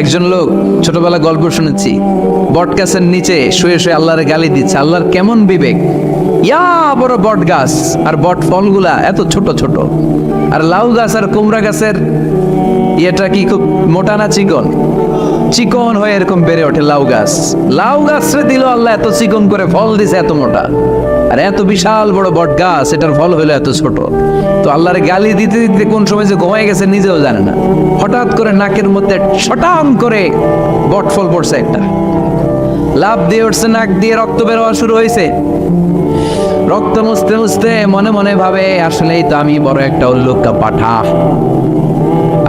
একজন লোক ছোটবেলা গল্প শুনেছি, বট গাছের নিচে শুয়ে শুয়ে আল্লাহর গালি দিচ্ছে। আল্লাহর কেমন বিবেক, ইয়া বড় বট গাছ আর বট ফলগুলা এত ছোট ছোট, আর লাউ গাছ আর কুমড়া গাছের ইয়েটা কি খুব মোটা না চিকন? চিকন হয়ে এরকম বেড়ে ওঠে লাউ গাছ। লাউ গাছরে দিল আল্লাহ এত চিকন করে, ফল দিছে এত মোটা। আর এত বিশাল বড় বট গাছ, এটার ফল হলো এত ছোট। তো আল্লাহর গালি দিতে দিতে কোন সময় যে ঘুমায় গেছে নিজেও জানে না। হঠাৎ করে নাকের মধ্যে শটান করে বট ফল পড়ছে একটা, লাভ দিয়ে উঠছে, নাক দিয়ে রক্ত বের হওয়া শুরু হয়েছে। রক্ত মুছতে মুছতে মনে মনে ভাবে, আসলেই তো আমি বড় একটা উল্লুকা পাঠা।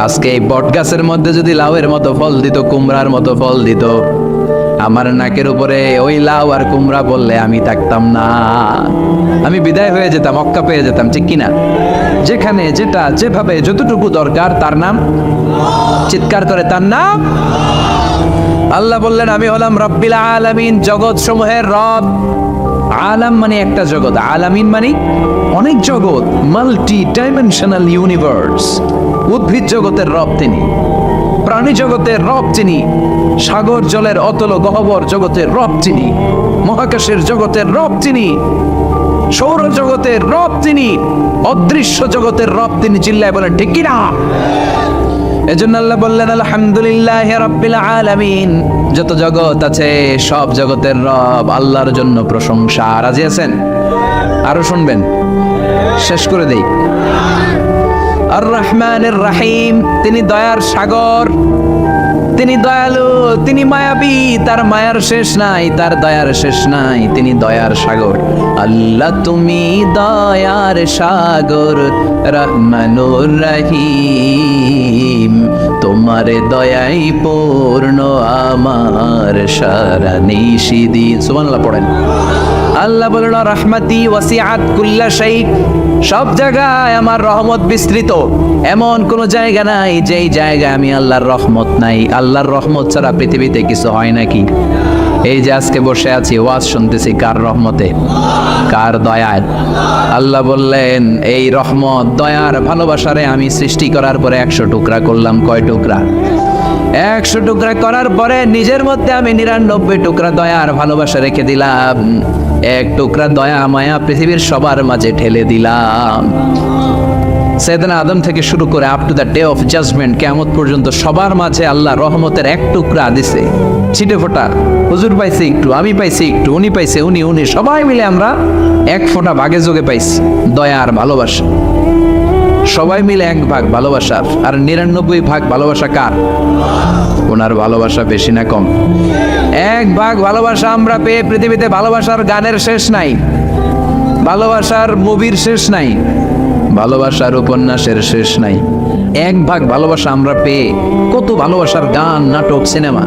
আজকে এই বট গাছের মধ্যে যদি লাউয়ের মতো ফল দিত, কুমড়ার মতো ফল দিত, আমার নাকের উপরে ওই লাউ আর কুমড়া বললে আমি থাকতাম না, আমি বিদায় হয়ে যেতাম, অক্কা পেয়ে যেতাম, ঠিক কিনা? যেখানে যেটা যেভাবে যতটুকু দরকার তার নাম, চিৎকার করে তার নাম। আল্লাহ বললেন আমি হলাম রব্বিল আলামিন, জগৎ সমূহের রব। আলাম মানে একটা জগৎ, আলামিন মানে অনেক জগৎ, মাল্টি ডাইমেনশনাল ইউনিভার্স। উদ্ভিদ জগতের রব তিনি, প্রাণী জগতের রব তিনি, সাগর জলের অতল গহ্বর জগতের রব তিনি, মহাকাশের জগতের রব তিনি, সৌর জগতের রব তিনি, অদৃশ্য জগতের রব তিনি। চিল্লায় বলেন ঠিক কিনা? এজন্য আল্লাহ বললেন আলহামদুলিল্লাহি রাব্বিল আলামিন, যত জগৎ আছে সব জগতের রব আল্লাহর জন্য প্রশংসা। রাজি আছেন? আরো শুনবেন, শেষ করে দেই। আর রহমানির রহিম, তিনি দয়ার সাগর, তিনি দয়ালু, তিনি মায়াবী, তার মায়ার শেষ নাই, তার দয়ার শেষ নাই, তিনি দয়ার সাগর। আল্লাহ তুমি দয়ার সাগর, রহমানুর রহিম, তোমার দয়াই পূর্ণ আমার সারা নিশিদিন। সুবহানাল্লাহ পড়েন। আল্লাহ বলল রাহমাতি ওয়াসিআত কুল্লা শাই, সব জায়গায় আমার রহমত বিস্তৃত, এমন কোন জায়গা নাই যেই জায়গায় আমি আল্লাহর রহমত নাই। আল্লাহর রহমত ছাড়া পৃথিবীতে কিছু হয় নাকি? এই যে আজকে বসে আছি, ওয়াজ শুনতেছি, কার রহমতে? কার দয়ায়? আল্লাহ বললেন এই রহমত, দয়ার, ভালোবাসারে আমি সৃষ্টি করার পরে 100 টুকরা করলাম। কয় টুকরা? 100 টুকরা করার পরে নিজের মধ্যে আমি 99 টুকরা দয়ার ভালোবাসা রেখে দিলাম। 1 টুকরা দয়া মায়া পৃথিবীর সবার মাঝে ঠেলে দিলাম। সাইয়েদনা আদম থেকে শুরু করে up to the day of judgment, কিয়ামত পর্যন্ত সবার মাঝে আল্লাহ রহমতের 1 টুকরা দিছে, ছিটে ফোঁটা। হুজুর পাইছে একটু, আমি পাইছি একটু, উনি পাইছে, উনি সবাই মিলে আমরা 1 ফোঁটা ভাগে যোগে পাইছি দয়া আর ভালোবাসা। সবাই মিলে 1 ভাগ ভালোবাসার, আর 99 ভাগ ভালোবাসা কার? ওনার ভালোবাসা বেশি না কম? 1 ভাগ ভালোবাসা আমরা পেয়ে পৃথিবীতে ভালোবাসার গানের শেষ নাই, ভালোবাসার মুভির শেষ নাই, ভালোবাসার উপন্যাসের শেষ নাই। 1 ভাগ ভালোবাসা আমরা পেয়ে কত ভালোবাসার গান, নাটক, সিনেমা।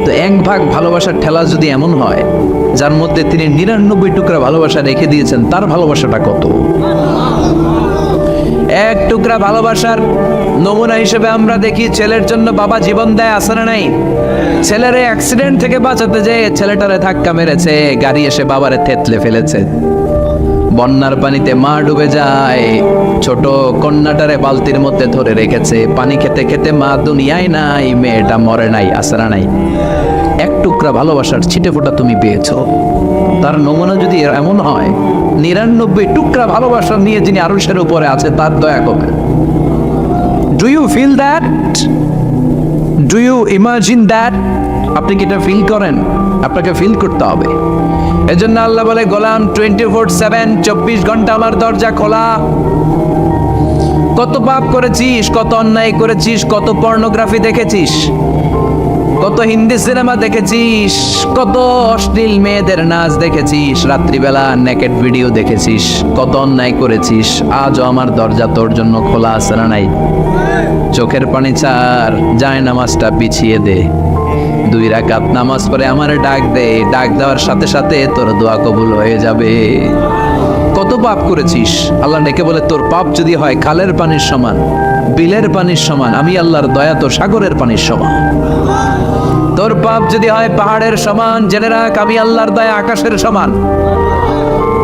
তো 1 ভাগ ভালোবাসার ঠেলা যদি এমন হয়, যার মধ্যে তিনি 99 টুকরা ভালোবাসা রেখে দিয়েছেন, তার ভালোবাসাটা কত? 1 টুকরা ভালোবাসার নমুনা হিসেবে আমরা দেখি ছেলের জন্য বাবা জীবন দেয়, আছে না নাই? ছেলের অ্যাক্সিডেন্ট থেকে বাঁচাতে যে ছেলেটারে ধাক্কা মেরেছে, গাড়ি এসে বাবারে থেতলে ফেলেছে। বন্যার পানিতে মা ডুবে যায়, ছোট কন্যাটারে বালতির মধ্যে ধরে রেখেছে, পানি খেতে খেতে মা দুনিয়ায় নাই, মেয়েটা মরে নাই, আছে না নাই? 1 টুকরা ভালোবাসার ছিটে ফোঁটা তুমি পেয়েছো। তার নমুনা যদি এমন হয়, 99 টুকরা ভালোবাসা নিয়ে যিনি আরশের উপরে আছে, তার দয়া কবে? Do you feel that? Do you imagine that? আপনি কি এটা ফিল করেন? আপনাকে ফিল করতে হবে। এজন্য আল্লাহ বলে গোলাম 24/7, 24 ঘন্টা আমার দরজা খোলা। কত পাপ করেছিস, কত অন্যায় করেছিস, কত পর্নোগ্রাফি দেখেছিস, কত হিন্দি সিনেমা দেখেছিস, কত অশ্লীল মেয়েদের নাচ দেখেছিস, রাত্রিবেলা নেকেড ভিডিও দেখেছিস, কত অন্যায় করেছিস, আজও আমার দরজা তোর জন্য খোলা আছে না নাই? চোখের পানি ছাড়, যায় নামাজটা বিছিয়ে দে, 2 রাকাত নামাজ পড়ে আমার ডাক দে, ডাক দেওয়ার সাথে সাথে তোর দোয়া কবুল হয়ে যাবে। কত পাপ করেছিস, আল্লাহ ডেকে বলে তোর পাপ যদি হয় খালের পানির সমান, বিলের পানির সমান, আমি আল্লাহর দয়া তো সাগরের পানির সমান। তোর পাপ যদি হয় পাহাড়ের সমান, জেনে রাখ আমি আল্লাহর দয়া আকাশের সমান।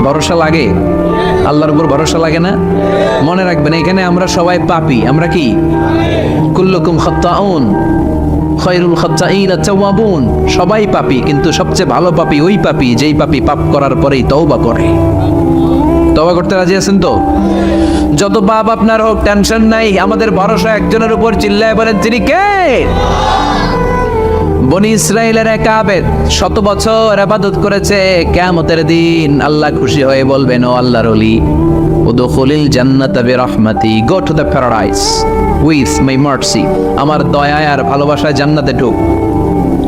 ভরসা লাগে? আল্লাহর উপর ভরসা লাগে না? মনে রাখবেন এখানে আমরা সবাই পাপী। আমরা কি? কুল্লুকুম খাত্তাউন, খায়রুল খাত্তাইনা তাওয়াবুন। সবাই পাপী, কিন্তু সবচেয়ে ভালো পাপী ওই পাপী যেই পাপী পাপ করার পরেই তওবা করে। তওবা করতে রাজি আছেন তো? যত পাপ আপনার হোক, টেনশন নাই, আমাদের ভরসা একজনের উপর। চিল্লায় বলেন, তিনি কে? বনি ইসরাইলের এক আবেদ 100 বছর ইবাদত করেছে। কিয়ামতের দিন আল্লাহ খুশি হয়ে বলবেন, ও আল্লাহর ওলি, উদখুলিল জান্নাতা বিরহমাতি, go to the paradise with my mercy. আমার দয়ায় আর ভালোবাসায় জান্নাতে ঢুক।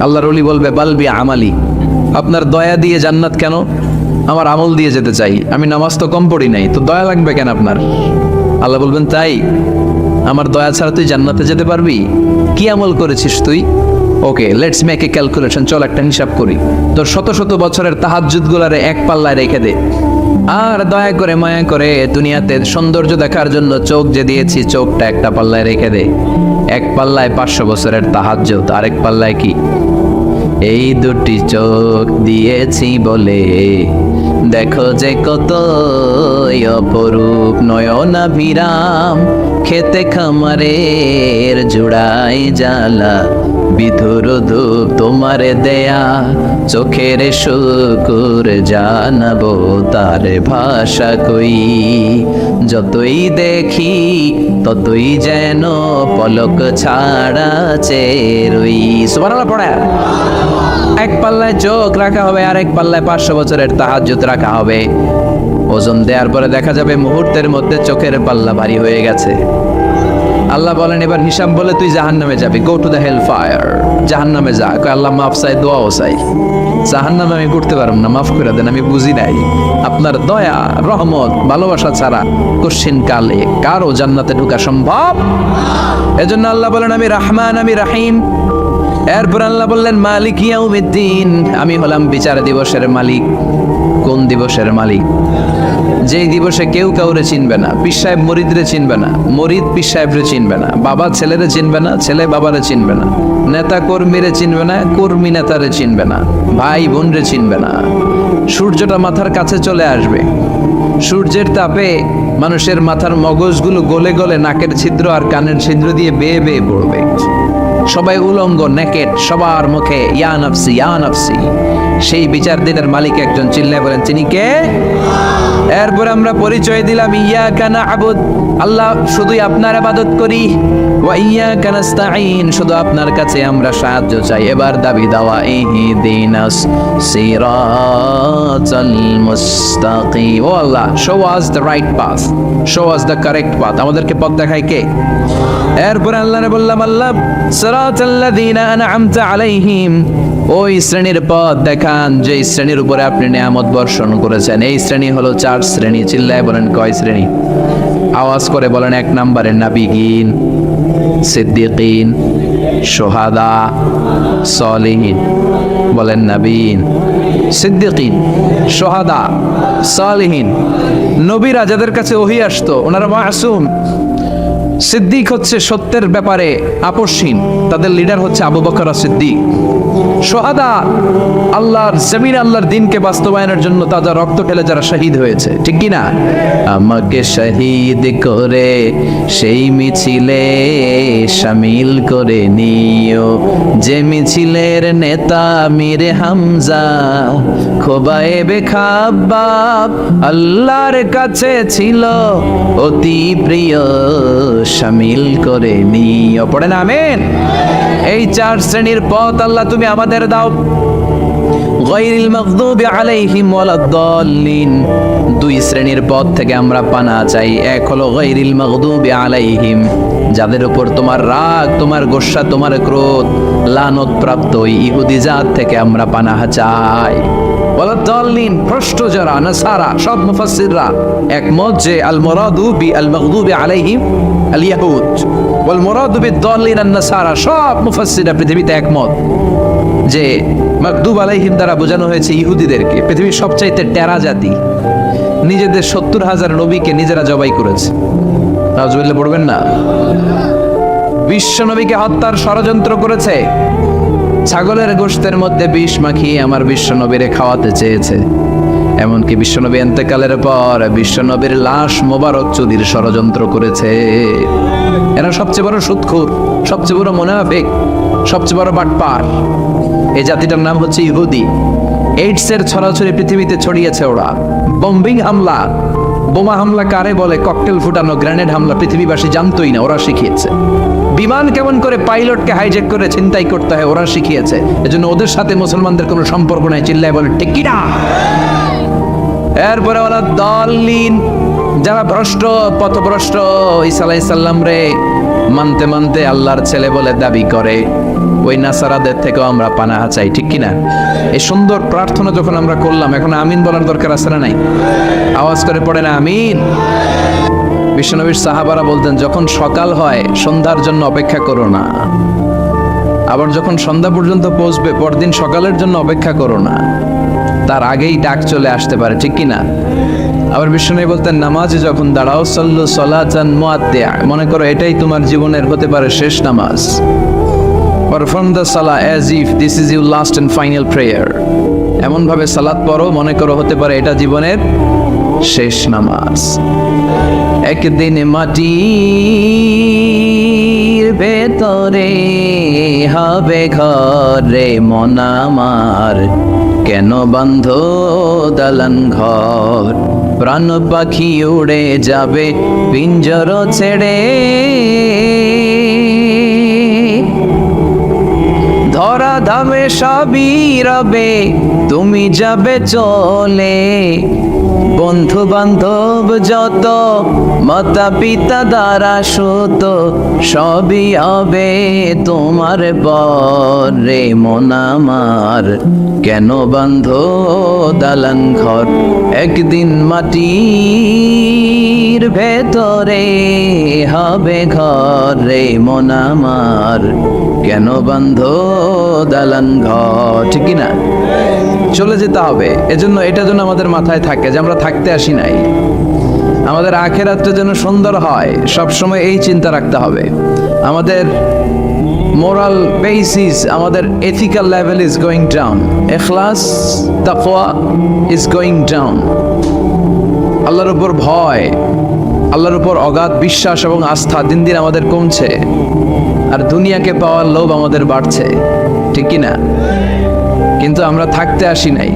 আল্লাহর ওলি বলবে, বালবি আমালি, আপনার দয়া দিয়ে জান্নাত কেন? আমার আমল দিয়ে যেতে চাই, আমি নামাজ তো কম পড়ি নাই, তো দয়া লাগবে কেন আপনার? আল্লাহ বলবেন, তাই? আমার দয়া ছাড়া তুই জান্নাতে যেতে পারবি? কি আমল করেছিস তুই? ওকে, লেটস মেক এ ক্যালকুলেশন, চল একটা হিসাব করি। তোর শত শত বছরের তাহাজ্জুদ গুলারে এক পাল্লায় রেখে দে, আর দয়া করে মায়া করে দুনিয়াতে সৌন্দর্য দেখার জন্য চোখ যে দিয়েছি, চোখটা একটা পাল্লায় রেখে দে। এক পাল্লায় 500 বছরের তাহাজ্জুদ, আরেক পাল্লায় কি? এই দুটি চোখ দিয়েছি বলে দেখো যে কত অপরূপ নয়নাভিরাম, খেতে খামারের জুড়াই জ্বালা, বিধুর ধূপ তোমারে দেয়া, চোখের শুকুর জানাবো তার ভাষা কই। যতই দেখি ততই যেন পলক ছাড়া চেরই। সুবহানাল্লাহ পড়ে। এক পাল্লায় চোখ রাখা হবে, আর এক পাল্লায় 500 বছরের তাহাজ্জুদ রাখা হবে। ওজন দেওয়ার পরে দেখা যাবে মুহূর্তের মধ্যে চোখের পাল্লা ভারী হয়ে গেছে। আল্লাহ বলেন, এবার হিসাব বলে তুই জাহান্নামে যাবি, go to the hell fire, জাহান্নামে যা। আল্লাহ মাফ চাই, দোয়াও চাই, জাহান্নামে আমি করতে পারব না, মাফ করে দেন, আমি বুঝি নাই। আপনার দয়া, রহমত, ভালোবাসা ছাড়া কশিন কালে কারো জান্নাতে ঢোকা সম্ভব? এজন্য আল্লাহ বলেন, আমি রহমান, আমি রহিম। এরপর আল্লাহ বললেন, মালিক ইয়াউমিদ্দিন, আমি হলাম বিচার দিবসের মালিক। কোন দিবসের মালিক? যেই দিবসে কেউ কাউরে চিনবে না, পীর সাহেব মরিদরে চিনবে না, মরিদ পীর সাহেবরে চিনবে না, বাবা ছেলেরে চিনবে না, ছেলে বাবারে চিনবে না, নেতা কর্মীরে চিনবে না, কর্মী নেতারে চিনবে না, ভাই বোনরে চিনবে না। সূর্যটা মাথার কাছে চলে আসবে, সূর্যের তাপে মানুষের মাথার মগজগুলো গলে গলে নাকের ছিদ্র আর কানের ছিদ্র দিয়ে বেয়ে বেয়ে পড়বে। সবাই উলঙ্গ, নেকেট, সবার মুখে ইয়া নাফসি ইয়া নাফসি। সেই বিচার দিনের মালিক একজন, চিল্লায় বলেন, তিনি কে? এরপর আমরা পরিচয় দিলাম, ইয়াকা না'বুদ, আল্লাহ শুধুই আপনার ইবাদত করি, ওয়া ইয়াকা নাস্তাঈন, শুধু আপনার কাছে আমরা সাহায্য চাই। এবার দাবি দাওয়া, ইহদিনাস সিরাতাল মুস্তাকিম, ও Allah, show us the right path, show us the correct path, আমাদেরকে পথ দেখায় কে? এরপর আল্লাহরে বললাম, আল্লাহ সিরাতাল্লাযীনা আন'আমতা আলাইহিম, ওই শ্রেণীর পথ দেখান যে শ্রেণীর উপরে আপনি নিয়ামত বর্ষণ করেছেন। এই শ্রেণী হলো 4 শ্রেণী। চিল্লায় বলেন, কয় শ্রেণী? আওয়াজ করে বলেন। 1 নম্বরে নাবিয়িন, সিদ্দিকিন, শুহাদা, সালিহিন। বলেন, নাবিয়িন, সিদ্দিকিন, শুহাদা, সালিহিন। নবীরা যাদের কাছে ওহী আসতো ওনারা মাসুম। সিদ্দিক হচ্ছে সত্যের ব্যাপারে আপসহীন, তাদের লিডার হচ্ছে আবু বকর সিদ্দিক। শুহাদা আল্লাহর জমিন, আল্লাহর দ্বীনকে বাস্তবায়নের জন্য তাজা রক্ত ঢেলে যারা শহীদ হয়েছে, ঠিক কি না? আমাকে শহীদ করে সেই মিছিলে শামিল করে নিও, যে মিছিলের নেতা মীরে হামজা, খোবায়েবে খাব্বাব আল্লাহর কাছে ছিল অতি প্রিয়, শামিল করে নিও। পড়েন আমিন। এই 4 শ্রেণীর পথ আল্লাহ তুমি আমাদের দাও। গায়রিল মাগদুবি আলাইহিম ওয়ালাদ-দাল্লিন, 2 শ্রেণীর পথ থেকে আমরা পানা চাই। এক হলো গায়রিল মাগদুবি আলাইহিম, যাদের উপর তোমার রাগ, তোমার গোসা, তোমার ক্রোধ, লানত প্রাপ্ত ওই ইহুদি জাত থেকে আমরা পানাহ চাই। ওয়ালাদ-দাল্লিন, ভ্রষ্ট যারা নাসারা, সব মুফাসসিররা একমত যে আল মুরাদু বি আল মাগদুবি আলাইহিম আল ইয়াহুদ ওয়াল মুরাদু বিদ-দাল্লিন আন-নাসারা। সব মুফাসসিররা পৃথিবীতে একমত যে মাগদুব আলাইহিম দ্বারা বোঝানো হয়েছে ইহুদিদেরকে। পৃথিবীর সবচাইতে টেরা জাতি, নিজেদের 70,000 নবীকে নিজেরা জবাই করেছে। নাউজুবিল্লাহ পড়বেন না? বিশ্ব নবীকে হত্যার ষড়যন্ত্র করেছে, ছাগলের গোশতের মধ্যে বিষ মাখিয়ে আমার বিশ্ব নবীরে খাওয়াতে চেয়েছে। এমনকি বিশ্বনবী ইন্তেকালের পর বিশ্বনবীর লাশ মোবারক চুরির ষড়যন্ত্র করেছে। এরা সবচেয়ে বড় সুদখোর, সবচেয়ে বড় মুনাফিক। সবচেয়ে বড় বাটপার। এই জাতিটার নাম হচ্ছে ইহুদি। এইডসের ছড়াছড়ি পৃথিবীতে ছড়িয়েছে ওরা। বম্বিং হামলা, বোমা হামলা কারে বলে, ককটেল ফুটানো, গ্রেনেড হামলা পৃথিবীবাসী জানতোই না, ওরা শিখিয়েছে। বিমান কেমন করে পাইলটকে হাইজ্যাক করে ছিনতাই করতে হয় ওরা শিখিয়েছে। এজন্য ওদের সাথে মুসলমানদের কোনো সম্পর্ক নাই। চিল্লায় বলে ঠিক কি না? এরপরে ওরা দলিন, যারা ভ্রষ্ট, পথভ্রষ্ট, ঈসা আলাইহিস সালাম রে মানতে মানতে আল্লাহর ছেলে বলে দাবি করে, ওই নাসারাদের থেকেও আমরা পানাহা চাই। ঠিক কিনা? এই সুন্দর প্রার্থনা যখন আমরা করলাম, এখন আমিন বলার দরকার আছে না নাই? আওয়াজ করে পড়ে না আমিন। বিশ্বনবীর সাহাবারা বলতেন, যখন সকাল হয় সন্ধ্যার জন্য অপেক্ষা করো না, আবার যখন সন্ধ্যা পর্যন্ত পৌঁছবে পরদিন সকালের জন্য অপেক্ষা করো না, তার আগেই ডাক চলে আসতে পারে। ঠিক কিনা? আবার বিশ্বনবী বলতেন, নামাজে যখন দাঁড়াও সাল্লু সালাতান মুআদ্দিয়া, মনে করো এটাই তোমার জীবনের হতে পারে শেষ নামাজ। পারফর্ম দ্য সালাহ as if this is your last and final prayer. এমন ভাবে সালাত পড়ো মনে করো হতে পারে এটা জীবনের শেষ নামাজ। একদিন মাটির ভেতরে হবে ঘরে মন আমার, কেন বন্ধ দালান ঘর, প্রাণ পাখি উড়ে যাবে পিঞ্জর ছেড়ে, ধরা ধামে সবই রবে তুমি যাবে চলে, বন্ধু বান্ধব যত মাতা পিতা দ্বারা সুত সবই হবে তোমার বরে মন আমার, কেন বন্ধ দালান ঘর, একদিন মাটির ভেতরে হবে ঘরে মন আমার, কেন বন্ধ দালান ঘর। ঠিক না? চলে যেতে হবে। এজন্য এটা যেন আমাদের মাথায় থাকে যে আমরা থাকতে আসি নাই, আমাদের আখিরাতটা যেন সুন্দর হয়, সবসময় এই চিন্তা রাখতে হবে। আমাদের মোরাল বেসিস, আমাদের ethical level is going down, ইখলাস তাকওয়া ইজ গোয়িং ডাউন। আল্লাহর উপর ভয়, আল্লাহর উপর অগাধ বিশ্বাস এবং আস্থা দিন দিন আমাদের কমছে, আর দুনিয়াকে পাওয়ার লোভ আমাদের বাড়ছে। ঠিক কি না? কিন্তু আমরা থাকতে আসি নাই,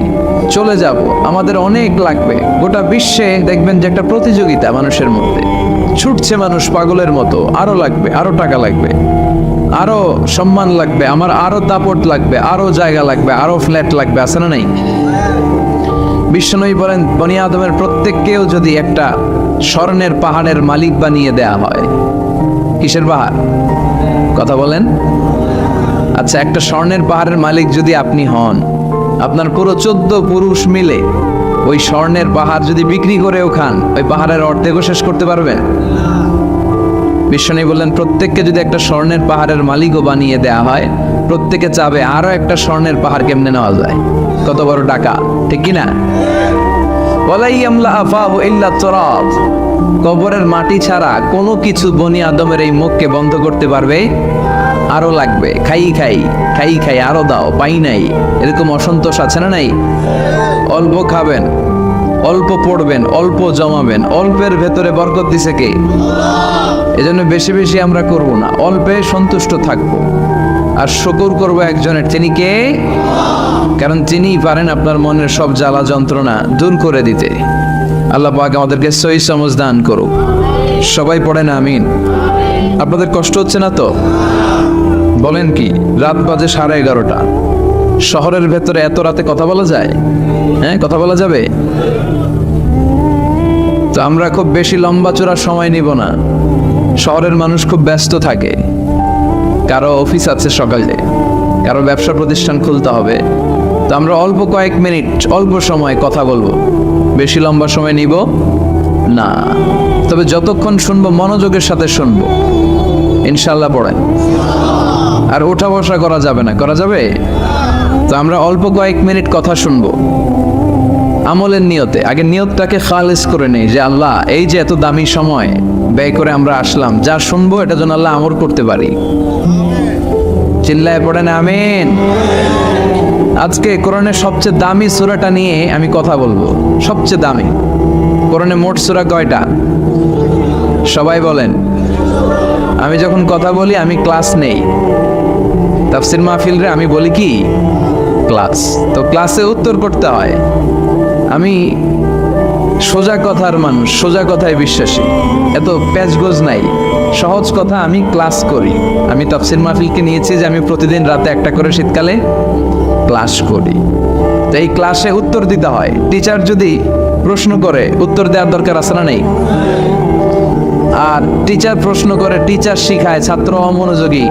চলে যাব। আমাদের অনেক লাগবে। গোটা বিশ্বে দেখবেন যে একটা প্রতিযোগিতা মানুষের মধ্যে, ছুটছে মানুষ পাগলের মতো, আরো লাগবে, আরো টাকা লাগবে, আরো সম্মান লাগবে, আমার আরো দাপট লাগবে, আরো জায়গা লাগবে, আরো ফ্ল্যাট লাগবে। আছে না নাই? বিশ্বনবী বলেন, বনি আদমের প্রত্যেককেও যদি একটা স্বর্ণের পাহাড়ের মালিক বানিয়ে দেয়া হয়। কিসের পাহাড়? কথা বলেন। আচ্ছা, একটা স্বর্ণের পাহাড়ের মালিক যদি আপনি হন, আপনার পুরো 14 পুরুষ মিলে ওই স্বর্ণের পাহাড় যদি বিক্রি করেও খান, ওই পাহাড়ের অর্ধেকও শেষ করতে পারবেন? বিশ্বনবী বললেন, প্রত্যেককে যদি একটা স্বর্ণের পাহাড়ের মালিকও বানিয়ে দেয়া হয়, প্রত্যেকে চাবে আরো একটা স্বর্ণের পাহাড় কেমনে নেওয়া যায়। কত বড় টাকা! ঠিক কিনা? কবরের মাটি ছাড়া কোনো কিছু বনি আদমের এই মুখকে বন্ধ করতে পারবে? আরো লাগবে, খাই খাই খাই খাই, আরো দাও, পাই নাই, এরকম অসন্তোষ আছে না নাই? অল্প খাবেন, অল্প পড়বেন, অল্প জমাবেন, অল্পের ভেতরে বরকত দিছে কে? এজন্য বেশি বেশি আমরা করব না, অল্পে সন্তুষ্ট থাকবো, আর শুকর করব একজনের। তিনি কে? কারণ তিনিই পারেন আপনার মনের সব জ্বালা যন্ত্রণা দূর করে দিতে। আল্লাহ পাক আমাদেরকে সহি সমঝ দান করুক। সবাই পড়েন আমিন। আপনাদের কষ্ট হচ্ছে না তো? বলেন কি? রাত বাজে 11:30। শহরের ভেতরে এত রাতে কথা বলা যায়? হ্যাঁ, কথা বলা যাবে? তো আমরা খুব বেশি লম্বা চড়া সময় নিব না। শহরের মানুষ খুব ব্যস্ত থাকে, কারো অফিস আছে সকালে, কারো ব্যবসা প্রতিষ্ঠান খুলতে হবে। তো আমরা অল্প কয়েক মিনিট, অল্প সময় কথা বলবো, বেশি লম্বা সময় নিব না। তবে যতক্ষণ শুনবো মনোযোগের সাথে শুনবো, ইনশাল্লাহ পড়েন। আর ওঠা বসা করা যাবে না। করা যাবে? তো আমরা অল্প কয়েক মিনিট কথা শুনবো আমলের নিয়তে। আগে নিয়তটাকে খালেস করে নেই যে আল্লাহ, এই যে এত দামি সময় ব্যয় করে আমরা আসলাম, যা শুনবো এটা যেন আল্লাহ আমল করতে পারি। চিল্লায় পড়েন আমিন। আজকে কোরআনের সবচেয়ে দামি সূরাটা নিয়ে আমি কথা বলবো। সবচেয়ে দামি। কোরআনে মোট সূরা কয়টা? সবাই বলেন। আমি যখন কথা বলি আমি ক্লাস নেই, তাফসির মাহফিল রে আমি বলি কি ক্লাস। তো ক্লাসে উত্তর করতে হয়। আমি সোজা কথার মানুষ, সোজা কথায় বিশ্বাসী, এত প্যাচগোজ নাই, সহজ কথা। আমি ক্লাস করি। আমি তাফসির মাহফিলকে নিয়েছি যে আমি প্রতিদিন রাতে একটা করে শীতকালে ক্লাস করি। তো এই ক্লাসে উত্তর দিতে হয়। টিচার যদি প্রশ্ন করে উত্তর দেওয়ার দরকার আছে না নেই? আর টিচার প্রশ্ন করে, টিচার শিখায়, ছাত্র অমনোযোগী,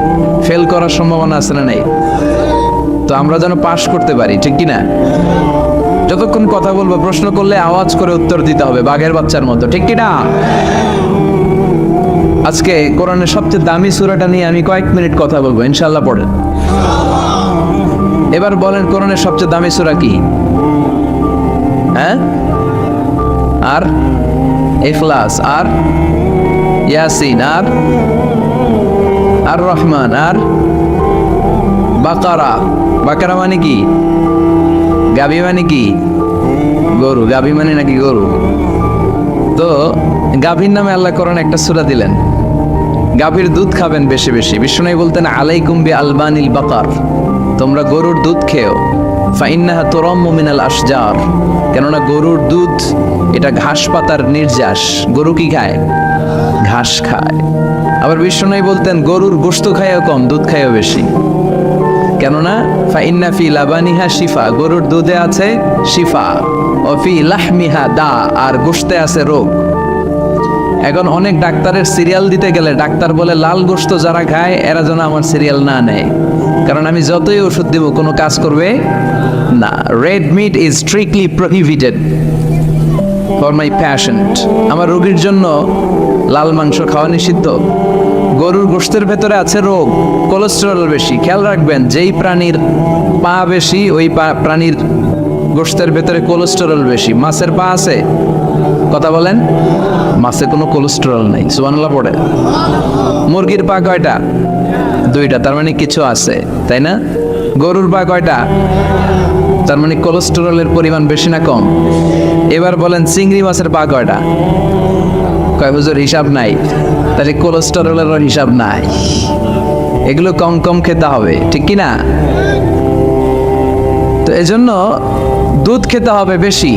ফেল করার সম্ভাবনা আছে না নেই? তো আমরা যেন পাশ করতে পারি, ঠিক কি না? যতক্ষণ কথা বলবো, প্রশ্ন করলে আওয়াজ করে উত্তর দিতে হবে, বাঘের বাচ্চার মতো, ঠিক কি না? আজকে কোরআনের সবচেয়ে দামি সূরাটা নিয়ে আমি কয়েক মিনিট কথা বলবো, ইনশাআল্লাহ। পড়েন। এবার বলেন কোরআনের সবচেয়ে দামি সূরা কি? হ্যাঁ? আর ইখলাস, আর ইয়াসিন, আর রহমান, আর বাকারা। বাকারা মানে কি? গাভী মানে কি? গরু। গাভী মানে নাকি গরু? তো গাভীর নামে আল্লাহ কোরআনে একটা সূরা দিলেন। গাভীর দুধ খাবেন বেশি বেশি। বিষ্ণু বলতেন আলাইকুম বি আলবানিল বাকার, তোমরা গরুর দুধ খেও। ফাইন্নাহা তুরাম্মু মিনাল আশজার, কেননা গরুর দুধ এটা ঘাস পাতার নির্যাস। গরু কি খায়? ঘাস খায়। আবার বিষ্ণু বলতেন গরুর গোশত খায়ও কম, দুধ খায়ও বেশি, কেননা ফাইন্না ফি লাবানিহা শিফা, গরুর দুধে আছে শিফা, ও ফি লাহমিহা দা, আর গোশতে আছে রোগ। এখন অনেক ডাক্তারের সিরিয়াল দিতে গেলে ডাক্তার বলে লাল গোশত যারা খায় এরা যেন আমার সিরিয়াল না নেয়, কারণ আমি যতই ওষুধ দেব কোনো কাজ করবে না। Red meat is strictly prohibited for my patient, আমার রোগীর জন্য লাল মাংস খাওয়া নিষিদ্ধ। গরুর গোশতের ভেতরে আছে রোগ, কোলেস্টেরল বেশি। খেয়াল রাখবেন, যেই প্রাণীর পা বেশি ওই প্রাণীর গোশতের ভেতরে কোলেস্টেরল বেশি। মাছের পা আছে? কথা বলেন। মাছে কোনো কোলেস্টেরল নাই, সুবহানাল্লাহ পড়ে। মুরগির পা কয়টা? দুইটা, তার মানে কিছু আছে, তাই না? গরুর পা কয়টা? তার মানে কোলেস্টেরলের পরিমাণ বেশি না কম? এবার বলেন চিংড়ি মাছের পা কয়টা? কয় হুজুর হিসাব নাই। তাহলে কোলেস্টেরলেরও হিসাব নাই। এগুলো কম কম খেতে হবে, ঠিক কি না? তো এজন্য দুধ খেতে হবে বেশি।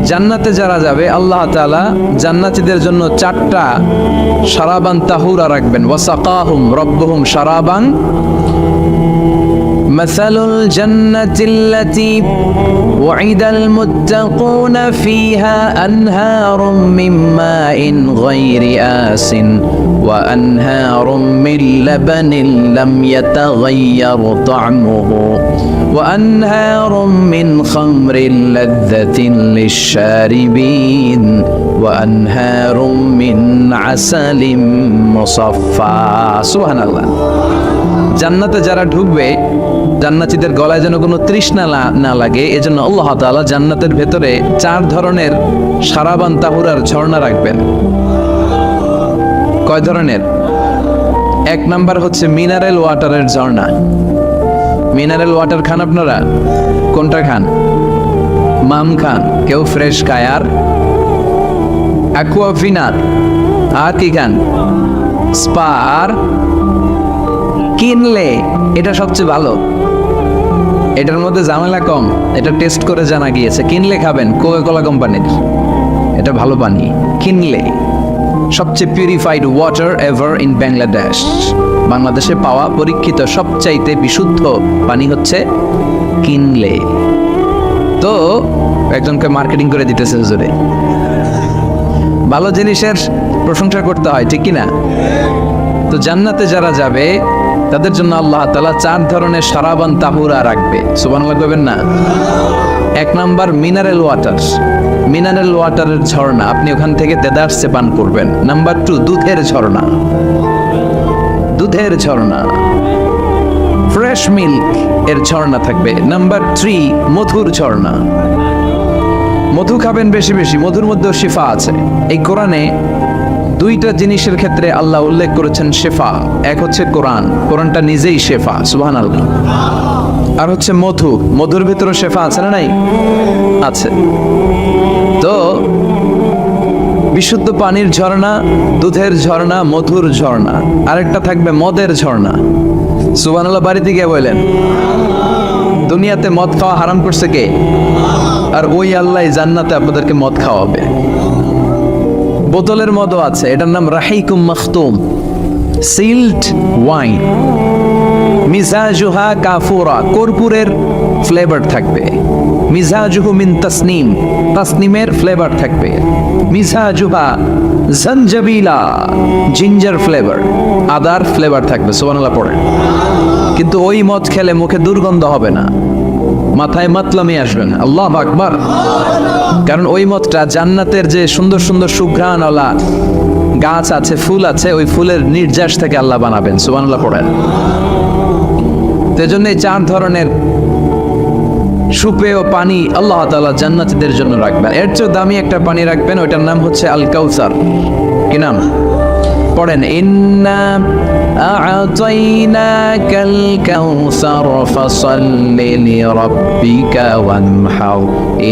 জান্নাতে যারা যাবে আল্লাহ তাআলা জান্নাতীদের জন্য 4টা শারাবান তাহুরা রাখবেন। ওয়াসাকাহুম রাব্বুহুম শারাবান مثل الجنة التي وعد المتقون فيها أنهار من ماء غير آس وأنهار من لبن لم يتغير طعمه وأنهار من خمر لذة للشاربين وأنهار من عسل مصفى سبحان الله। জান্নাতে যারা ঢুকবে জান্নাতীদের গলায় যেন কোনো তৃষ্ণা না লাগে, এজন্য আল্লাহ তাআলা জান্নাতের ভেতরে 4 ধরনের শারাবান তাহুরার ঝর্ণা রাখবেন। কয় ধরনের? 1 নাম্বার হচ্ছে মিনারেল ওয়াটারের ঝর্ণা। মিনারেল ওয়াটার খান আপনারা? কোনটা খান? মাম খান, কেউ ফ্রেশ খায়, আর অ্যাকুয়াফিনা, আর কি খান? স্পা, আর কিনলে, এটা সবচেয়ে ভালো, এটার মধ্যে ঝামেলা কম, এটা টেস্ট করে জানা গিয়েছে। কিনলে খাবেন, কোকা-কোলা কোম্পানির, এটা ভালো পানি। কিনলে সবচেয়ে purified water ever in Bangladesh. বাংলাদেশে পাওয়া পরীক্ষিত সবচাইতে বিশুদ্ধ পানি হচ্ছে কিনলে। তো একজনকে মার্কেটিং করে দিতেছে হুজুরে। ভালো জিনিসের প্রশংসা করতে হয়, ঠিক কি না? তো জান্নাতে যারা যাবে তাদের জন্য আল্লাহ তাআলা 4 ধরনের শারাবান তাহুরা রাখবে। সুবহানাল্লাহ কইবেন না? 1 নাম্বার মিনারেল ওয়াটার, মিনারেল ওয়াটারের ঝর্ণা, আপনি ওখান থেকে দেদারসে পান করবেন। নাম্বার 2 দুধের ঝর্ণা, দুধের ঝর্ণা, ফ্রেশ মিল্ক এর ঝর্ণা থাকবে। নাম্বার 3 মধুর ঝর্ণা, মধু খাবেন বেশি বেশি, মধুর মধ্যেও শিফা আছে। এই কোরআনে 2টা জিনিসের ক্ষেত্রে আল্লাহ উল্লেখ করেছেন শেফা। এক হচ্ছে কোরআন, কোরআনটা নিজেই শেফা, সুবহানাল্লাহ। আর হচ্ছে মধু, মধুর ভিতরে শেফা আছে না নাই? আছে। তো বিশুদ্ধ পানির ঝর্ণা, দুধের ঝর্ণা, মধুর ঝর্ণা, আরেকটা থাকবে মদের ঝর্ণা। সুবহানাল্লাহ বাড়িতে গিয়ে বললেন। দুনিয়াতে মদ খাওয়া হারাম করছে কে? আর ওই আল্লাহ জান্নাতে আপনাদেরকে মদ খাওয়াবে। বোতলের মদও আছে, এটার নাম রাহিকুম মাখতুম, সিল্ড ওয়াইন। মিজাজুহা কাফুরা, কর্পূরের ফ্লেভার থাকবে। মিজাজুহু মিন তাসনিম, তাসনিমের ফ্লেভার থাকবে। মিজাজুহা জানজাবিলা, জিঞ্জার ফ্লেভার, আদার ফ্লেভার থাকবে। সুবহানাল্লাহ পড়েন। কিন্তু ওই মদ খেলে মুখে দুর্গন্ধ হবে না, মাথায় মাতলামি আসবে না। আল্লাহু আকবার। কারণ ওই মদটা জান্নাতের যে সুন্দর সুন্দর সুঘ্রাণওয়ালা গাছ আছে, ফুল আছে, ওই ফুলের নির্যাস থেকে আল্লাহ বানাবেন। সুবহানাল্লাহ পড়েন। সেজন্য এই 4 ধরনের সুপেয় পানি আল্লাহ তাআলা জান্নাতীদের জন্য রাখবেন। এর চেয়ে দামি একটা পানি রাখবেন, ওইটার নাম হচ্ছে আল কাউসার। কি নাম? পড়েন, ইন্না আ'তাইনাকাল কাউসার ফাসাল্লি লিরাব্বিকা ওয়ানহার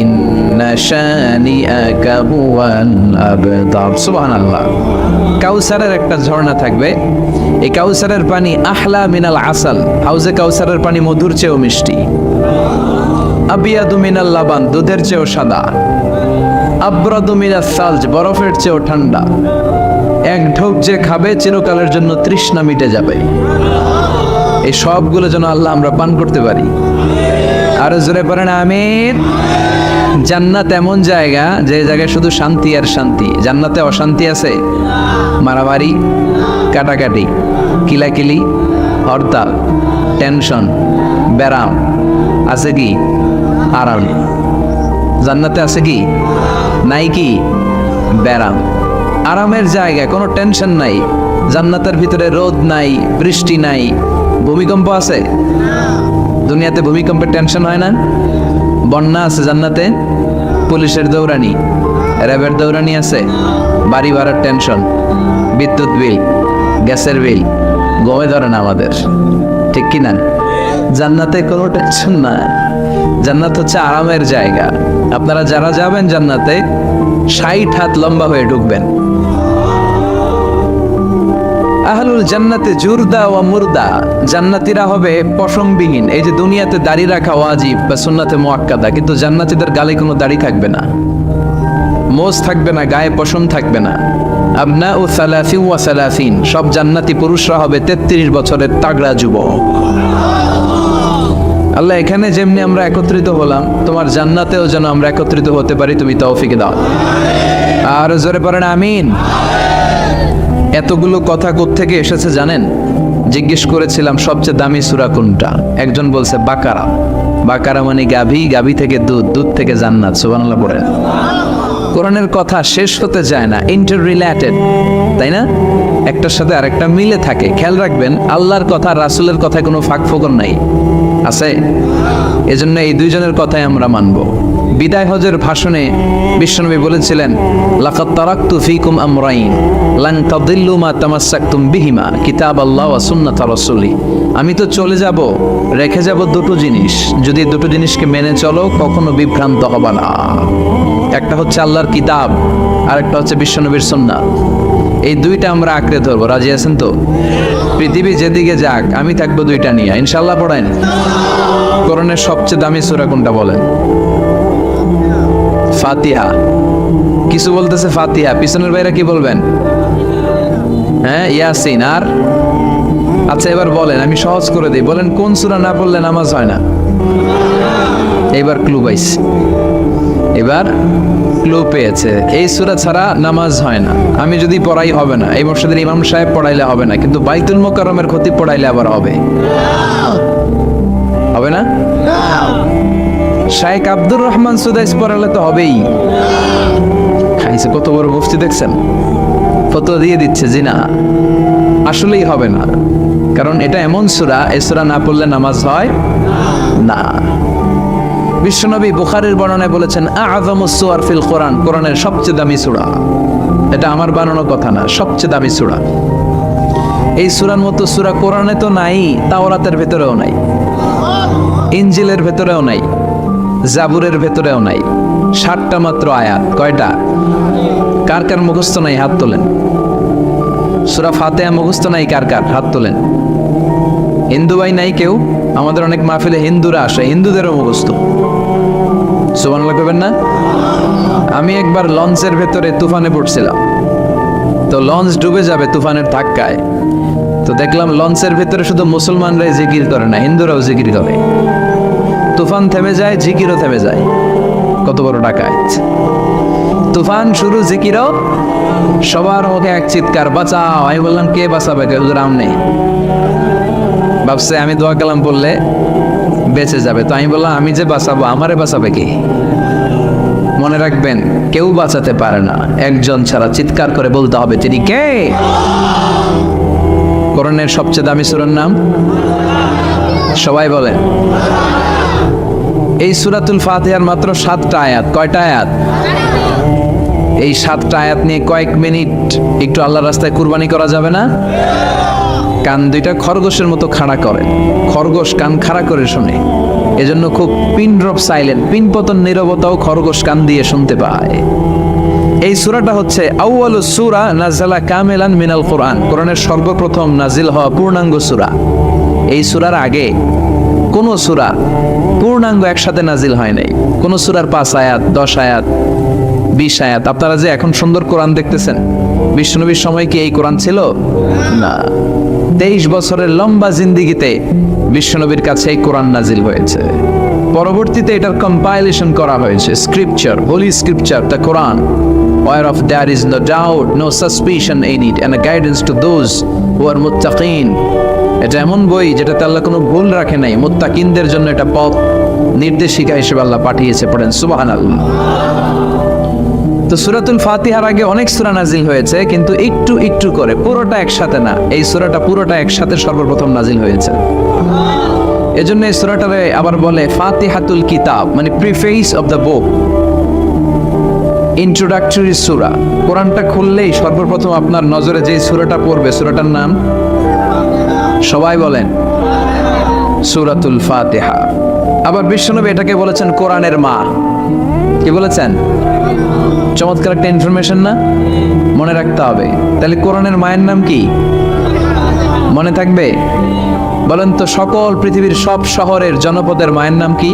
ইন্না শানিআকা হুয়াল আবতার। সুবহানাল্লাহ। কাউসারের একটা ঝর্ণা থাকবে, এই কাউসারের পানি আহলা মিনাল আসাল, হাউজে কাউসারের পানি মধুর চেয়েও মিষ্টি। আবিয়াদু মিনাল লাবান, দুধের চেয়েও সাদা। আবরাদু মিনাস সালজ, বরফের চেয়েও ঠান্ডা। এক ঢোক যে খাবে চিরকালের জন্য তৃষ্ণা মিটে যাবে। এই সবগুলো যেন আল্লাহ আমরা পান করতে পারি। আরো জোরে পড়েন আমিন। জান্নাত এমন জায়গা, যে জায়গায় শুধু শান্তি আর শান্তি। জান্নাতে অশান্তি আছে? মারামারি, কাটাকাটি, কিলাকিলি, হরতাল, টেনশন, ব্যারাম আছে কি? আরাম। জান্নাতে আছে কি? নাই কি? ব্যারাম। আরামের জায়গা, কোনো টেনশন নাই। জান্নাতের ভিতরে রোদ নাই, বৃষ্টি নাই, ভূমিকম্প আছে? দুনিয়াতে ভূমিকম্পের টেনশন হয় না? বন্যা আছে জান্নাতে? পুলিশের দৌড়ানি, র্যাবের দৌড়ানি আছে? বাড়ি ভাড়ার টেনশন, বিদ্যুৎ বিল, গ্যাসের বিল, গমে ধরে না আমাদের, ঠিক কি না? জান্নাতে কোনো টেনশন না। জান্নাত হচ্ছে আরামের জায়গা। আপনারা যারা যাবেন জান্নাতে 60 হাত লম্বা হয়ে ঢুকবেন। আহলুল জান্নাতে জুরদা ওয়া মুরদা, জান্নাতীরা হবে পশমবিহীন। এই যে দুনিয়াতে দাড়ি রাখা ওয়াজিব বা সুন্নাতে মুআক্কাদা, কিন্তু জান্নাতীদের গালে কোনো দাড়ি থাকবে না, মোজ থাকবে না, গায়ে পশম থাকবে না। আবনাউ সালাসি ওয়া সালাসিন, সব জান্নাতি পুরুষরা হবে 33 বছরের তাগড়া যুবক। আল্লাহ, এখানে যেমনি আমরা একত্রিত হলাম, তোমার জান্নাতেও যেন আমরা একত্রিত হতে পারি, তুমি তৌফিক দাও। আর জোরে পড়েন আমিন। এতগুলো কথা কোত্থেকে এসেছে জানেন? জিজ্ঞেস করেছিলাম সবচেয়ে দামি সূরা কোনটা? একজন বলছে বাকারা। বাকারা মানে গাভী, গাভী থেকে দুধ, দুধ থেকে জান্নাত। সুবহানাল্লাহ পড়েন। কোরআনের কথা শেষ হতে যায় না, ইন্টার রিলেটেড, তাই না? একটার সাথে আরেকটা মিলে থাকে। খেয়াল রাখবেন, আল্লাহর কথা রাসূলের কথায় কোনো ফাঁক ফোকর নাই, আছে? এজন্য এই দুইজনের কথাই আমরা মানব। বিদায় হজের ভাষণে বিশ্বনবী বলেছিলেন, লাকাদ তারাকতু ফীকুম আমরাইন লান তাদিল্লু মা তামাসসাকতুম বিহিমা কিতাবাল্লাহ ওয়া সুন্নাত রাসূলি। আমি তো চলে যাব, রেখে যাব দুটো জিনিস, যদি দুটো জিনিসকে মেনে চলো কখনো বিভ্রান্ত হবে না। একটা হচ্ছে আল্লাহর কিতাব, আর একটা হচ্ছে বিশ্বনবীর সুন্নাত। এই দুইটা আমরা আঁকড়ে ধরবো। রাজি আছেন তো? পৃথিবী যেদিকে যাক, আমি থাকবো দুইটা নিয়ে, ইনশাআল্লাহ। পড়েন, কোরআনের সবচেয়ে দামি সূরা কোনটা বলেন? ফাতিহা। কিছু বলতেছে ফাতিহা, পিছনের বাইরে কি বলবেন? হ্যাঁ, ইয়াসিন। আর আচ্ছা, এবার বলেন, আমি সহজ করে দিই, বলেন কোন সূরা না পড়লে নামাজ হয় না? এবার ক্লু পাইছে, এবার ক্লু পেয়েছে। এই সূরা ছাড়া নামাজ হয় না। আমি যদি পড়াই হবে না, এই মসজিদের ইমাম সাহেব পড়াইলে হবে না, কিন্তু বাইতুল মুকাররমের খতিব পড়াইলে আবার হবে। হবে না? শাইখ আব্দুর রহমান সুদাইস পড়ালে তো হবেই। খাইছে কত বড় মুফতি দেখছেন, ফতোয়া দিয়ে দিচ্ছে জি না, আসলেই হবে না। কারণ এটা এমন সূরা, এই সূরা না পড়লে নামাজ হয় না। বিশ্বনবী বুখারীর বর্ণনায় বলেছেন, আ'যামুস সুওয়ার ফিল কোরআন, কোরআনের সবচেয়ে দামি সূরা। এটা আমার বানানো কথা না, সবচেয়ে দামি সূরা। এই সূরার মতো সূরা কোরআনে তো নাই, তাওরাতের ভেতরেও নাই, ইনজিলের ভেতরেও নাই, জাবুরের ভেতরেও নাই। 60টা মাত্র আয়াত। কয়টা? কার কার মুখস্থ নাই হাত তোলেন? সূরা ফাতিহা মুখস্থ নাই কার কার? হাত তোলেন। হিন্দু ভাই নাই কেউ? আমাদের অনেক মাহফিলে হিন্দুরা আসে, হিন্দুদেরও মুখস্থ। সুবহানাল্লাহ কইবেন না? আমি একবার লঞ্চের ভেতরে তুফানে পড়ছিলাম, তো লঞ্চ ডুবে যাবে তুফানের ধাক্কায়। তো দেখলাম লঞ্চের ভেতরে শুধু মুসলমানরাই জিকির করে না, হিন্দুরাও জিকির করে। তুফান থেমে যায়, জিকিরও থেমে যায়। কত বড় ডাকাত! তুফান শুরু, জিকিরও। সবার মুখে এক চিৎকার, বাঁচাও। আমি বললাম কে বাঁচাবে? হুজুর আমনে। ভাবছে আমি দোয়া কালাম বললে বেঁচে যাবে, তো আমি বললাম আমি যে বাঁচাবো, আমারে বাঁচাবে কে? মনে রাখবেন, কেউ বাঁচাতে পারে না, একজন ছাড়া। চিৎকার করে বলতে হবে তিনি কে। কোরআনের সবচেয়ে দামি সূরার নাম সবাই বলেন। এই সূরাতুল ফাতিহার মাত্র 7টা আয়াত। কয়টা আয়াত? এই 7টা আয়াত নিয়ে কয়েক মিনিট একটু আল্লাহর রাস্তায় কুরবানি করা যাবে না? কান দুইটা খরগোশের মতো খাড়া করে। খরগোশ কান খাড়া করে শুনে, এজন্য খুব পিন ড্রপ সাইলেন্ট, পিন পতন নীরবতাও খরগোশ কান দিয়ে শুনতে পায়। এই সূরাটা হচ্ছে আউয়ালুস সূরা নাযালা কামিলান মিনাল কোরআন, কোরআনের সর্বপ্রথম নাজিল হওয়া পূর্ণাঙ্গ সূরা। এই সূরার আগে কোন সূরা পূর্ণাঙ্গ একসাথে নাজিল হয় নাই। কোন সূরার 5 আয়াত, 10 আয়াত, 20 আয়াত। আপনারা যে এখন সুন্দর কোরআন দেখতেছেন, বিশ্বনবীর সময় কি এই কোরআন ছিল? না। 23 বছরের লম্বা জিন্দিগিতে বিশ্বনবীর কাছে এই কোরআন নাজিল হয়েছে। পরবর্তীতে এটার কম্পাইলেশন করা হয়েছে, scripture, holy scripture, the Quran, whereof there is no doubt, no suspicion in it, and a guidance to those who are muttaqin. এটা এমন বই যেটাতে আল্লাহ কোনো ভুল রাখে নাই, মুত্তাকিনদের জন্য এটা পথ নির্দেশিকা হিসেবে আল্লাহ পাঠিয়েছে। পড়েন সুবহানাল্লাহ। তো সূরাতুল ফাতিহার আগে অনেক সূরা নাজিল হয়েছে, কিন্তু একটু একটু করে, পুরোটা একসাথে না। এই সূরাটা পুরোটা একসাথে সর্বপ্রথম নাজিল হয়েছে। এজন্য এই সূরাটারে আবার বলে ফাতিহাতুল কিতাব, মানে preface of the book, introductory সূরা। কোরআনটা খুললেই সর্বপ্রথম আপনার নজরে যে সূরাটা পড়বে, সূরাটার নাম সবাই বলেন সূরাতুল ফাতিহা। আবার বিশ্বনবী এটাকে বলেছেন কোরআনের মা। কি বলেছেন? চমৎকার একটা ইনফরমেশন না? মনে রাখতে হবে। তাহলে কোরআনের মায়ের নাম কি? মনে থাকবে? বলেন তো, সকল পৃথিবীর সব শহরের জনপদের মায়ের নাম কি?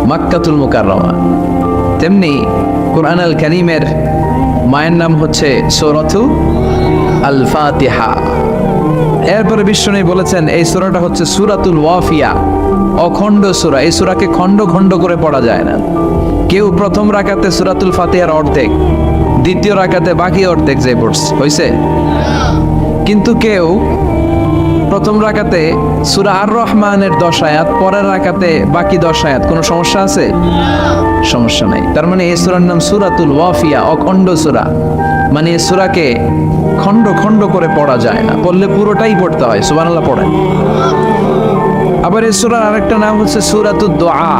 মাক্কাতুল মুকাররমা। তেমনি কোরআন আল কারীমের মায়ের নাম হচ্ছে সূরাতু আল ফাতিহা। এরপরে বিশ্বনবী বলেছেন এই সূরাটা হচ্ছে সূরাতুল ওয়াফিয়া, অখণ্ড সূরা। এই সূরাকে খণ্ড খণ্ড করে পড়া যায় না। কেউ প্রথম রাকাতে সূরাতুল ফাতিহার অর্ধেক, দ্বিতীয় রাকাতে বাকি অর্ধেক যে পড়ছে হইছে। কিন্তু কেউ প্রথম রাকাতে সূরা আর রহমানের 10 আয়াত, পরের রাকাতে বাকি 10 আয়াত। কোনো সমস্যা আছে? সমস্যা নাই। তার মানে এই সূরার নাম সূরাতুল ওয়াফিয়া, অখণ্ড সূরা। মানে এই সূরাকে খণ্ড খণ্ড করে পড়া যায় না, পড়লে পুরোটাই পড়তে হয়। সুবহানাল্লাহ পড়েন। আবার এই সূরার আরেকটা নাম হচ্ছে সূরাতুদ দুআ,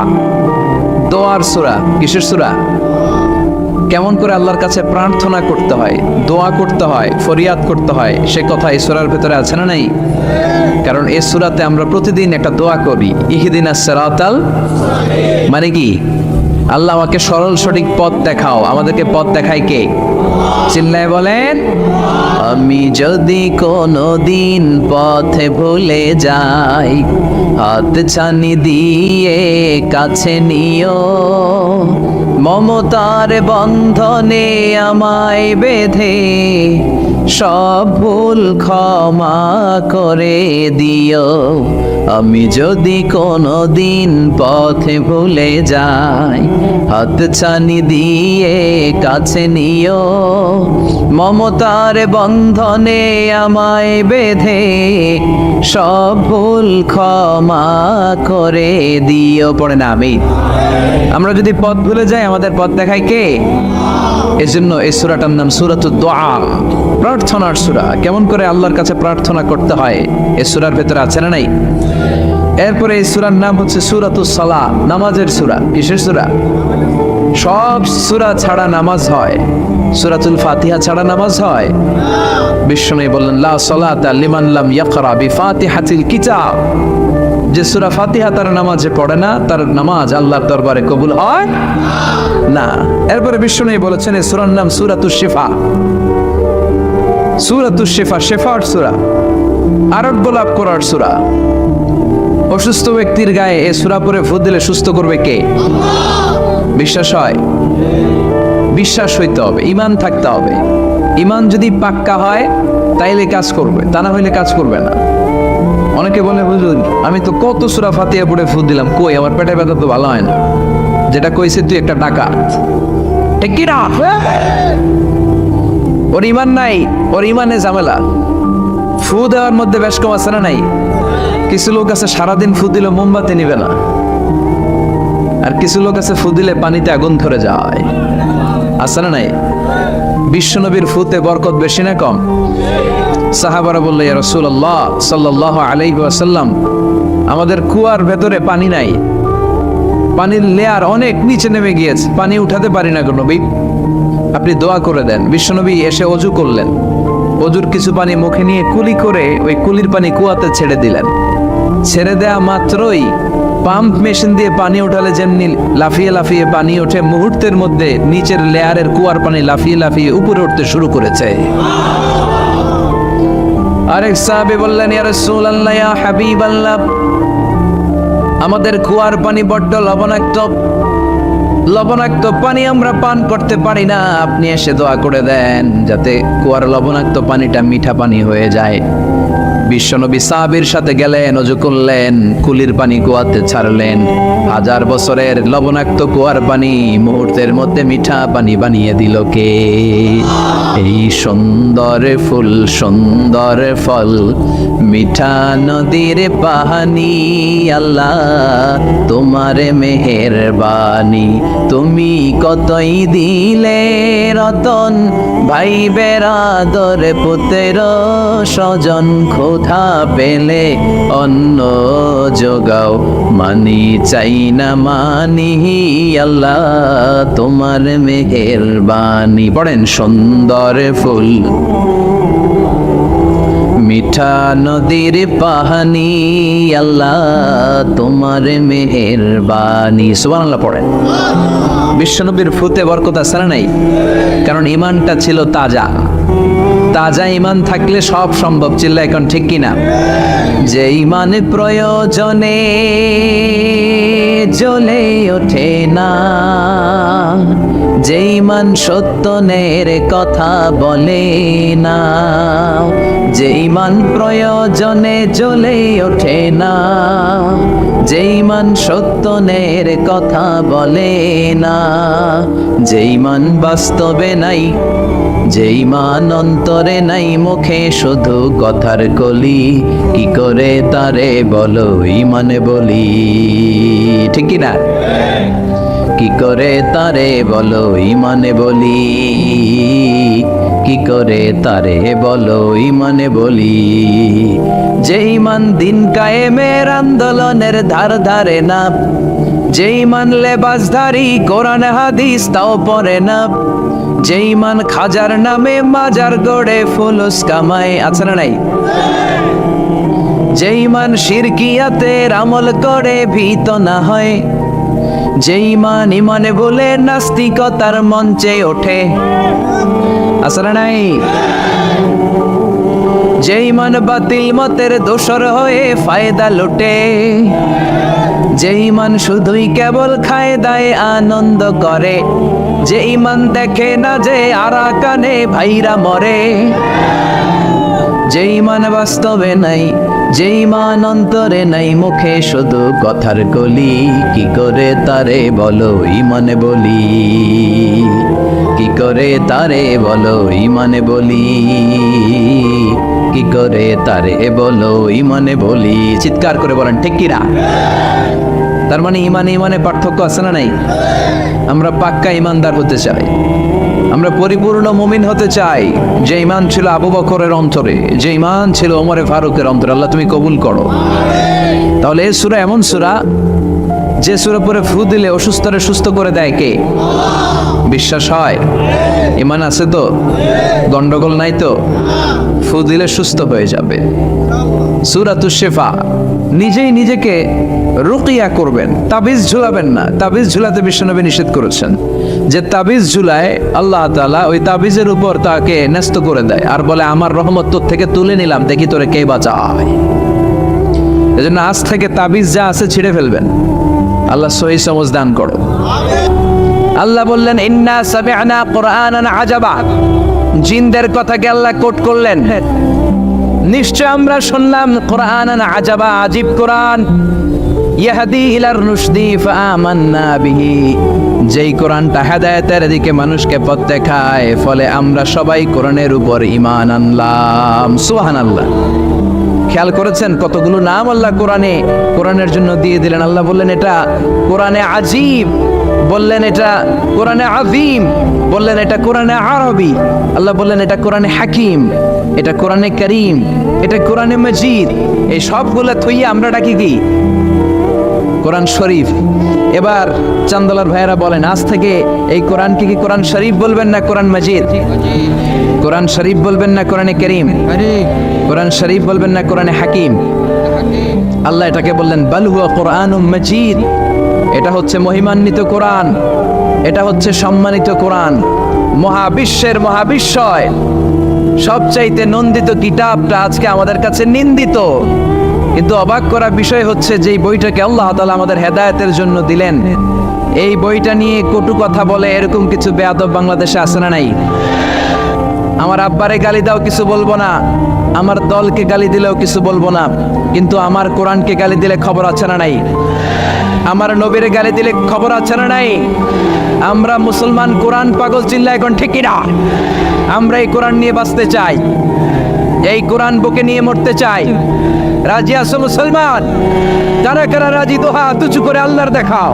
দোয়ার সূরা। কিসের সূরা? কেমন করে আল্লাহর কাছে প্রার্থনা করতে হয়, দোয়া করতে হয়, ফরিয়াদ করতে হয়, সে কথা এই সূরার ভিতরে আছে না নাই? কারণ এই সূরাতে আমরা প্রতিদিন একটা দোয়া করি, ইহদিনাস সিরাতাল, মানে কি? আল্লাহ আমাকে সরল সঠিক পথ দেখাও। আমাদেরকে পথ দেখায় কে? চিল্লায় বলেন। আমি যদি কোনোদিন পথে ভুলে যাই, হাত ছানি দিয়ে কাছে নিও, মমতার বন্ধনে আমায় বেঁধে সব ভুল ক্ষমা করে দিও। আমি যদি কোনোদিন পথে ভুলে যাই, হাত ছানি দিয়ে কাছে নিও, মমতার বন্ধনে আমায় বেঁধে সব ভুল ক্ষমা করে দিও। পড়ে না আমি। আমরা যদি পথ ভুলে যাই, আমাদের পথ দেখায় কে? এজন্য এই সূরাটার নাম সূরাতুদ দুআ, প্রার্থনার সূরা। কেমন করে আল্লাহর কাছে প্রার্থনা করতে হয় এই সূরার ভেতরে আছে না নাই? এরপরে এই সূরার নাম হচ্ছে সূরাতুস সালাহ, নামাজের সূরা। কিসের সূরা? সব সূরা ছাড়া নামাজ হয়, সূরাতুল ফাতিহা ছাড়া নামাজ হয়? বিশ্বনবী বললেন লা সালাতা লিমান লাম ইয়াকরা বিফাতিহাতিল কিতাব। যে সূরা ফাতিহা তার নামাজে পড়ে না, তার নামাজ আল্লাহর দরবারে কবুল হয় না। এরপরে বিশ্বনবী বলেছেন এই সূরার নাম সূরাতুশ শিফা। সূরাতুশ শিফা, শেফার সূরা, আরোগ্য লাভ করার সূরা। অসুস্থ ব্যক্তির গায়ে এ সূরা পড়ে ফু দিলে সুস্থ করবে কে? বিশ্বাস হয়? বিশ্বাস হইতে হবে, ঈমান থাকতে হবে। ঈমান যদি পাক্কা হয় তাইলে কাজ করবে, তা না হইলে কাজ করবে না। অনেকে বলে, হুজুর আমি তো কত সূরা ফাতিহা পড়ে ফু দিলাম, কই আমার পেটে ব্যথা তো ভালো হয় না। যেটা কইছে তুই একটা ডাকাত, ঠিক কি না? ওর ঈমান নাই, ওর ঈমানে ঝামেলা। ফু দেওয়ার মধ্যে বেশ কম আছে না নাই? কিছু লোক আছে সারাদিন ফু দিলে মোমবাতি নিবে না, আর কিছু লোক আছে ফু দিলে পানিতে আগুন ধরে যায়, আছে না নাই? বিশ্বনবীর ফুতে বরকত বেশি না কম? সাহাবারা বলল, ইয়া রাসূলুল্লাহ সাল্লাল্লাহু আলাইহি ওয়াসাল্লাম, আমাদের কুয়ার ভেতরে পানি নাই, পানির লেয়ার অনেক নিচে নেমে গিয়েছে, পানি উঠাতে পারি না গো নবী, আপনি দোয়া করে দেন। বিশ্বনবী এসে ওযু করলেন, ওযুর কিছু পানি মুখে নিয়ে কুলি করে ওই কুলির পানি কুয়াতে ছেড়ে দিলেন। ছেড়ে দেয়া মাত্রই পাম্প মেশিন দিয়ে পানি উঠালে যেমনি লাফিয়ে লাফিয়ে পানি ওঠে, মুহূর্তের মধ্যে নিচের লেয়ারের কুয়ার পানি লাফিয়ে লাফিয়ে উপরে উঠতে শুরু করেছে। আরেক সাহাবী বললেন, ইয়া রাসূলুল্লাহ, ইয়া হাবিবাল্লাহ, আমাদের কুয়ার পানি বড্ড লবণাক্ত, লবণাক্ত পানি আমরা পান করতে পারি না, আপনি এসে দোয়া করে দেন যাতে কুয়ার লবণাক্ত পানিটা মিঠা পানি হয়ে যায়। বিশ্বনবী সাহাবীর সাথে গেলেন, ওযু করলেন, কুলির পানি কুয়াতে ছাড়লেন। 1000 বছরের লবণাক্ত কুয়ার পানি মুহূর্তের মধ্যে মিঠা পানি বানিয়ে দিল কে? এই সুন্দর ফুল, সুন্দর ফল, মিঠা নদীর পানি, আল্লাহ তোমার মেহেরবানি, তুমি কতই দিলে রতন, ভাই বেরাদর পুত্র স্বজন, ক্ষুধা পেলে অন্ন যোগাও, মানি চাই না মানি, আল্লাহ তোমার মেহেরবানি। পড়েন, সুন্দর ফুল, মিঠা নদীর পানি, আল্লাহ তোমার মেহেরবানি। সুবহানাল্লাহ পড়েন। বিশ্বনবীর ফুতে বরকত আছে না নাই? কারণ ঈমানটা ছিল তাজা। তাজা ঈমান থাকলে সব সম্ভব। চিল্লা এখন ঠিক কিনা? যে ঈমান প্রয়োজনে জ্বলে ওঠে না, যে ঈমান সত্যনের কথা বলে না, যে ঈমান প্রয়োজনে জ্বলে ওঠে না, যে ঈমান সত্যনের কথা বলে না, যে ঈমান বাস্তবে নাই, যে ঈমান অন্তরে নাই, মুখে শুধু কথার কলি, কি করে তারে বলো ঈমানে বলি, ঠিক কি না? কি করে তারে বলো ঈমানে বলি, কি করে তারে বলো ঈমানে বলি। যে ঈমান দিন কায়েমের আন্দোলনের ধার ধারে না, যে ঈমান লেবাসধারী কোরআন হাদিস তাও পড়ে না, যে ঈমান খাজার নামে মাজার গড়ে ফুলুস কামায়, আছে না নাই? যে ঈমান শিরকিয়াতের আমল করে ভীত না হয়, যে ঈমান ঈমানে বলে নাস্তিকতার মঞ্চে ওঠে, আছে না নাই? যে ঈমান বাতিল মতের দোসর হয়ে ফায়দা লুটে, যে ঈমান শুধুই কেবল খায় দায় আনন্দ করে, যে ঈমান দেখে না যে আরাকানে ভাইরা মরে, যে ঈমান বাস্তবে নাই, যে ঈমান অন্তরে নাই, মুখে শুধু কথার কলি, কি করে তারে বলো ঈমানে বলি, কি করে তারে বলো ঈমানে বলি, কি করে তারে বলো ঈমানে বলি। চিৎকার করে বলেন ঠিক কি না? তার মানে ঈমানে ঈমানে পার্থক্য আছে না নাই? আমরা পাক্কা ঈমানদার হতে চাই, আমরা পরিপূর্ণ মুমিন হতে চাই। যে ঈমান ছিল আবু বকরের অন্তরে, যে ঈমান ছিল ওমরে ফারুকের অন্তরে, আল্লাহ তুমি কবুল করো। তাহলে এই সূরা এমন সূরা যে সূরা পরে ফু দিলে অসুস্থরে সুস্থ করে দেয় কে? বিশ্বাস হয়? ঈমান আছে তো? গন্ডগোল নাই তো? ফু দিলে সুস্থ হয়ে যাবে। সূরাতুশ শিফা। নিজেই নিজেকে রুকিয়া করবেন, তাবিজ ঝুলাবেন না। তাবিজ ঝুলাতে বিশ্বনবী নিষেধ করেছেন। যে তাবিজ ঝুলায় আল্লাহ তাআলা ওই তাবিজের উপর তাকে ন্যস্ত করে দেয় আর বলে আমার রহমত তোর থেকে তুলে নিলাম, দেখি তোরে কে বাঁচায়। এজন্য আজ থেকে তাবিজ যা আছে ছিঁড়ে ফেলবেন। আল্লাহ সহি সমঝ দান করো। আল্লাহ বললেন ইন্না সামি'না কুরআনান আজাবা, জিনদের কথাকে আল্লাহ কোট করলেন, নিশ্চয় আমরা শুনলাম কুরআনান আজাবা, আজীব কোরআন, ইয়াহদি ইলার রুশদি ফাআমান্না বিহি, যেই কোরআনটা হেদায়েতের দিকে মানুষকে পথ দেখায়, ফলে আমরা সবাই কোরআনের উপর ঈমান আনলাম। সুবহানাল্লাহ। খেয়াল করেছেন কতগুলো নাম আল্লাহ কোরআনের জন্য দিয়ে দিলেন। আল্লাহ বললেন এটা কোরআনে আজীব, বললেন এটা কোরআনে আযীম, বললেন এটা কোরআনে আরবি, আল্লাহ বললেন এটা কোরআনে হাকিম, এটা কোরআনে করিম, এটা কোরআনে মজিদ। এই সবগুলো থইয়া আমরা ডাকি কি? কোরআন শরীফ। এবার চান্দলার ভাইয়েরা বলেন, আজ থেকে এই কোরআনকে কি কোরআন শরীফ বলবেন না কোরআন মজিদ? কোরআন শরীফ বলবেন না কোরআনে করিম? কোরআন শরীফ বলবেন না কোরআনে হাকিম? আল্লাহ এটাকে বললেন বাল হুয়া কোরআনুম মজিদ, এটা হচ্ছে মহিমান্বিত কোরআন, এটা হচ্ছে সম্মানিত কোরআন, মহাবিশ্বের মহাবিশ্বয় সবচাইতে নন্দিত কিতাবটা আজকে আমাদের কাছে নিন্দিত। কিন্তু অবাক করা বিষয় হচ্ছে যে এই বইটাকে আল্লাহ তাআলা আমাদের হেদায়েতের জন্য দিলেন, এই বইটা নিয়ে কটু কথা বলে এরকম কিছু বেয়াদব বাংলাদেশে আছে না নাই? আমার আব্বারে গালি দাও কিছু বলবো না, আমার দলকে গালি দিলেও কিছু বলবো না, কিন্তু আমার কোরআনকে গালি দিলে খবর আছে না নাই? আমার নবীরে গালি দিলে খবর আছে না নাই? আমরা মুসলমান কোরআন পাগল, চিল্লা এখন ঠিক কিনা? আমরা এই কোরআন নিয়ে বাঁচতে চাই, এই কোরআন বুকে নিয়ে মরতে চাই। রাজি আছো মুসলমান? কারা কারা রাজি? তো হাত উঁচু করে আল্লাহর দেখাও।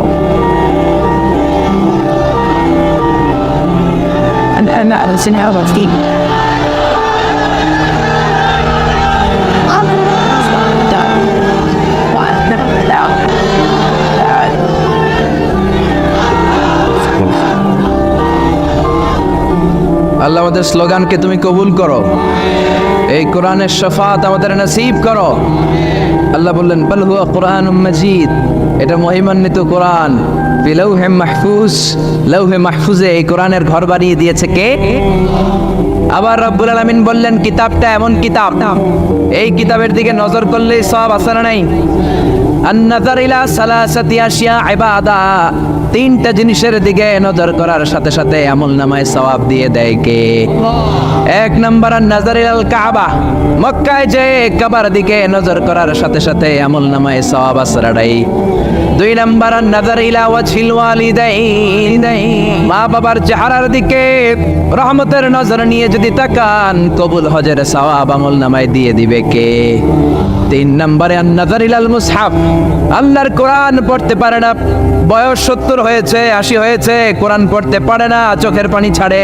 আল্লাহ আমাদের স্লোগানকে তুমি কবুল করো, এই কোরআনের শাফাত আমাদের নসিব করো। আল্লাহ বললেন বাল হুয়া কোরআনুম মাজিদ, এটা মহিমান্বিত কোরআন, ফি লাউহে মাহফুজ, লাউহে মাহফুজে এই কোরআনের ঘর বানিয়ে দিয়েছে কে? আবার রব্বুল আলামিন বললেন কিতাবটা এমন কিতাব, এই কিতাবের দিকে নজর করলেই সওয়াব আছে না নাই? আন-নাযার ইলা সালাসাতি আশিয়া ইবাদা, তিনটা জিনিসের দিকে নজর করার সাথে সাথে আমলনামায় সওয়াব দিয়ে দেয় কে? এক নাম্বার আন-নাযার ইলাল কাবা, মক্কায় যে কাবার দিকে নজর করার সাথে সাথে আমলনামায় সওয়াব আসরাড়াই। দুই নাম্বার আন-নাযার ইলা ওয়াজহিল ওয়ালিদাইন, মা বাবার চেহারার দিকে রহমতের নজর নিয়ে যদি তাকান, কবুল হজের সওয়াব আমলনামায় দিয়ে দিবে কে? তিন নম্বরে আন-নাযার ইলাল মুসহাফ, আল্লাহর কোরআন পড়তে পারে না, বয়স 70 হয়েছে 80 হয়েছে, কোরআন পড়তে পারে না, চোখের পানি ছাড়ে।